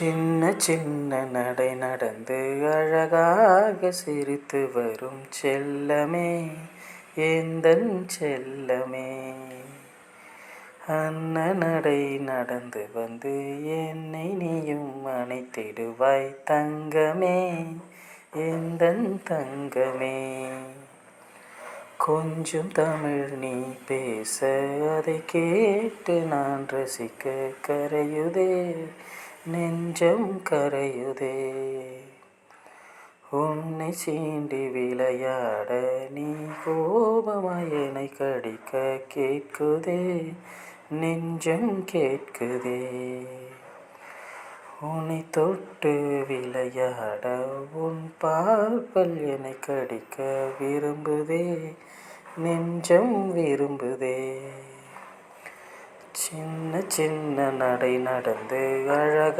சின்ன சின்ன நடை நடந்து அழகாக சிரித்து வரும் செல்லமே, எந்தன் செல்லமே. நடை நடந்து வந்து என்னை நீயும் அணைத்திடுவாய் தங்கமே, எந்தன் தங்கமே. கொஞ்சம் தமிழ் நீ பேச அதை கேட்டு நான் ரசிக்க கரையுதே, நெஞ்சம் கரையுதே. உன்னை சீண்டி விளையாட நீ கோபமாய் என்னை கடிக்க கேட்குதே, நெஞ்சம் கேட்குதே. உன்னை தொட்டு விளையாட உன் பால்கள் என்னை கடிக்க விரும்புதே, நெஞ்சம் விரும்புதே. சின்ன சின்ன நடை நடந்து அழகா